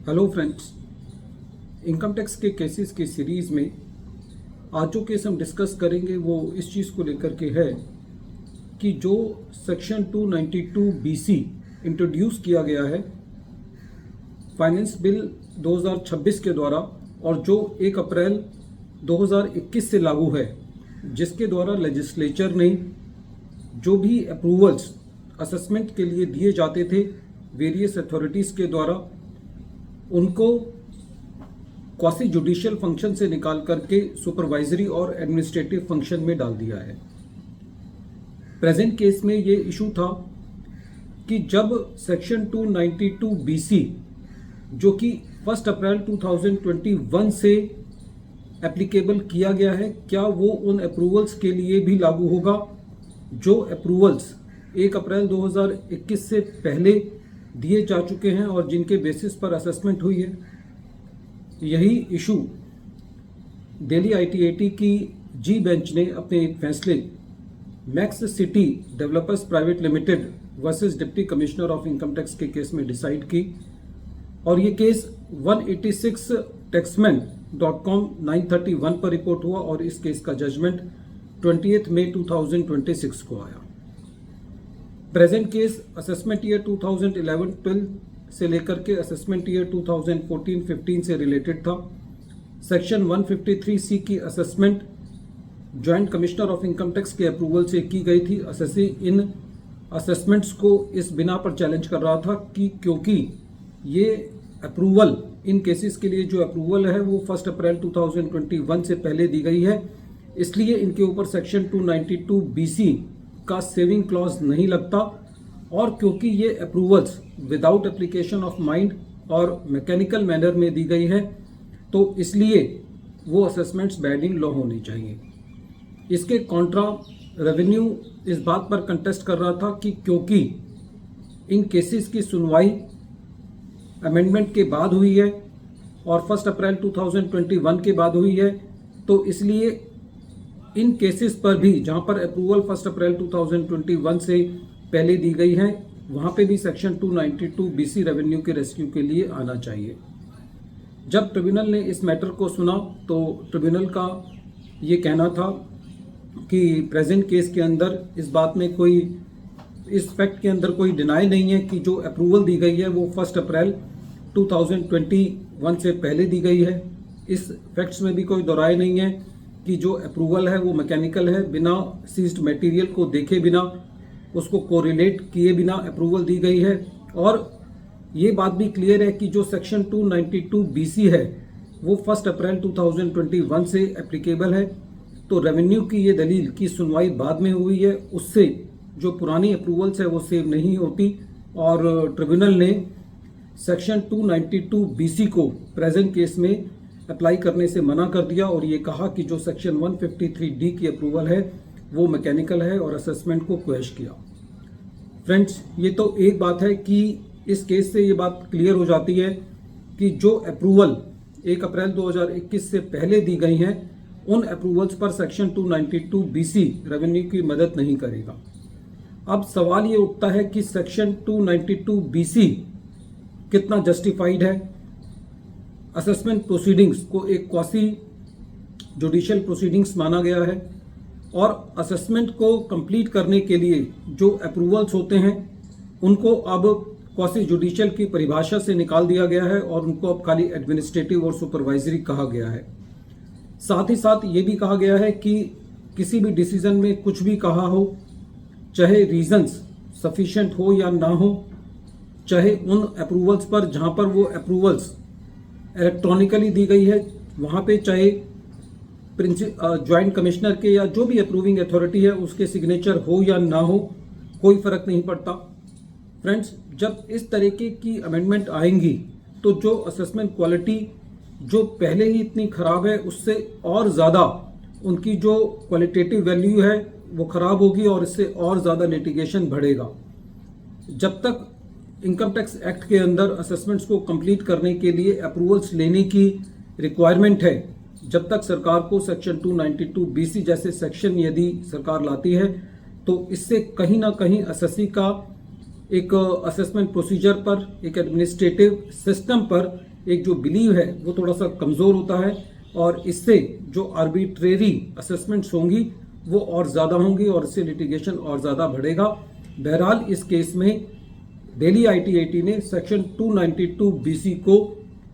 Hello friends, income tax के cases की series में आज जो केस हम डिस्कस करेंगे वो इस चीज़ को लेकर के है कि जो सेक्शन 292 BC इंट्रोड्यूस किया गया है फाइनेंस बिल 2026 के द्वारा और जो 1 अप्रैल 2021 से लागू है, जिसके द्वारा लेजिस्लेचर ने जो भी अप्रूवल्स असेसमेंट के लिए दिए जाते थे वेरियस अथॉरिटीज़ के द्वारा, उनको क्वासी जुडिशियल फंक्शन से निकाल करके सुपरवाइजरी और एडमिनिस्ट्रेटिव फंक्शन में डाल दिया है। प्रेजेंट केस में ये इशू था कि जब सेक्शन 292 BC जो कि 1 अप्रैल 2021 से एप्लीकेबल किया गया है, क्या वो उन अप्रूवल्स के लिए भी लागू होगा जो अप्रूवल्स 1 अप्रैल 2021 से पहले दिए जा चुके हैं और जिनके बेसिस पर असेसमेंट हुई है। यही इशू दिल्ली ITAT की जी बेंच ने अपने एक फैसले max city developers private limited versus deputy commissioner of income tax के केस में डिसाइड की और ये केस 186 taxman.com 931 पर रिपोर्ट हुआ और इस केस का जजमेंट 20 मई 2026 को आया। प्रेजेंट केस असेसमेंट ईयर 2011-12 से लेकर के असेसमेंट ईयर 2014-15 से रिलेटेड था। सेक्शन 153C की assessment joint commissioner of income tax के अप्रूवल से की गई थी। असेसी इन असेसमेंट्स को इस बिना पर चैलेंज कर रहा था कि क्योंकि ये अप्रूवल इन केसेस के लिए जो अप्रूवल है वो 1 अप्रैल 2021 से पहले दी गई है, इसलिए इनके ऊपर सेक्शन 292 BC का सेविंग क्लॉज नहीं लगता और क्योंकि ये approvals without application of mind और मैकेनिकल मैनर में दी गई है तो इसलिए वो असेसमेंट्स बैडिंग लॉ होनी चाहिए। इसके कॉन्ट्रा रेवेन्यू इस बात पर कंटेस्ट कर रहा था कि क्योंकि इन केसेस की सुनवाई अमेंडमेंट के बाद हुई है और 1 अप्रैल 2021 के बाद हुई है, तो इसलिए इन केसेस पर भी जहां पर अप्रूवल 1 अप्रैल 2021 से पहले दी गई है वहां पे भी सेक्शन 292 BC रेवेन्यू के रेस्क्यू के लिए आना चाहिए। जब ट्रिब्यूनल ने इस मैटर को सुना तो ट्रिब्यूनल का ये कहना था कि प्रेजेंट केस के अंदर इस बात में कोई, इस फैक्ट के अंदर कोई डिनाई नहीं है कि जो अप्रूवल दी गई है वो 1 अप्रैल 2021 से पहले दी गई है। इस फैक्ट्स में भी कोई दोहराए नहीं है कि जो अप्रूवल है वो मैकेनिकल है, बिना सीज्ड मटेरियल को देखे बिना, उसको कोरिलेट किए बिना अप्रूवल दी गई है। और ये बात भी क्लियर है कि जो सेक्शन 292 BC है वो 1 अप्रैल 2021 से एप्लीकेबल है, तो रेवेन्यू की ये दलील की सुनवाई बाद में हुई है, उससे जो पुरानी अप्रूवल्स है वो सेव नहीं होती और ट्रिब्यूनल ने सेक्शन 292 BC को प्रेजेंट केस में अप्लाई करने से मना कर दिया और ये कहा कि जो सेक्शन 153D की अप्रूवल है वो मैकेनिकल है और असेसमेंट को क्वेश किया। फ्रेंड्स, ये तो एक बात है कि इस केस से ये बात क्लियर हो जाती है कि जो अप्रूवल 1 अप्रैल 2021 से पहले दी गई हैं उन अप्रूवल्स पर सेक्शन 292 BC रेवेन्यू की मदद नहीं करेगा। अब सवाल ये उठता है कि सेक्शन 292 BC कितना जस्टिफाइड है। असेसमेंट प्रोसीडिंग्स को एक क्वासी जुडिशियल प्रोसीडिंग्स माना गया है और असेसमेंट को कंप्लीट करने के लिए जो अप्रूवल्स होते हैं उनको अब क्वासी जुडिशियल की परिभाषा से निकाल दिया गया है और उनको अब खाली एडमिनिस्ट्रेटिव और सुपरवाइजरी कहा गया है। साथ ही साथ ये भी कहा गया है कि किसी भी डिसीजन में कुछ भी कहा हो, चाहे रीजंस सफिशिएंट हो या ना हो, चाहे उन अप्रूवल्स पर जहां पर वो अप्रूवल्स इलेक्ट्रॉनिकली दी गई है वहां पे चाहे ज्वाइंट कमिश्नर के या जो भी अप्रूविंग अथॉरिटी है उसके सिग्नेचर हो या ना हो, कोई फर्क नहीं पड़ता। फ्रेंड्स, जब इस तरीके की अमेंडमेंट आएंगी तो जो असेसमेंट क्वालिटी जो पहले ही इतनी खराब है उससे और ज़्यादा उनकी जो क्वालिटेटिव वैल्यू है वो खराब होगी और इससे और ज़्यादा लिटिगेशन बढ़ेगा। जब तक इनकम टैक्स एक्ट के अंदर असेसमेंट्स को कंप्लीट करने के लिए अप्रूवल्स लेने की रिक्वायरमेंट है, जब तक सरकार को सेक्शन 292 BC जैसे सेक्शन यदि सरकार लाती है तो इससे कहीं ना कहीं एसएससी का एक असेसमेंट प्रोसीजर पर, एक एडमिनिस्ट्रेटिव सिस्टम पर एक जो बिलीव है वो थोड़ा सा कमज़ोर होता है और इससे जो आर्बिट्रेरी असेसमेंट्स होंगी वो और ज़्यादा होंगी और इससे लिटिगेशन और ज़्यादा बढ़ेगा। बहरहाल इस केस में दिल्ली ITAT ने सेक्शन 292 BC को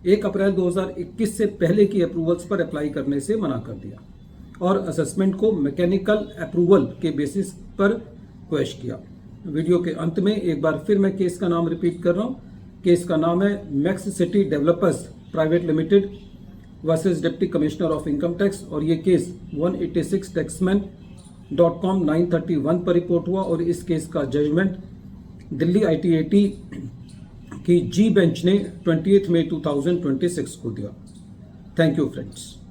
1 अप्रैल 2021 से पहले की अप्रूवल्स पर अप्लाई करने से मना कर दिया और असेसमेंट को मैकेनिकल अप्रूवल के बेसिस पर क्वेश किया। वीडियो के अंत में एक बार फिर मैं केस का नाम रिपीट कर रहा हूँ। केस का नाम है max city developers private limited versus deputy commissioner of income tax और ये केस 186 taxman.com 931 पर रिपोर्ट हुआ और इस केस का जजमेंट दिल्ली ITAT की जी बेंच ने 20 मई 2026 को दिया। Thank you friends.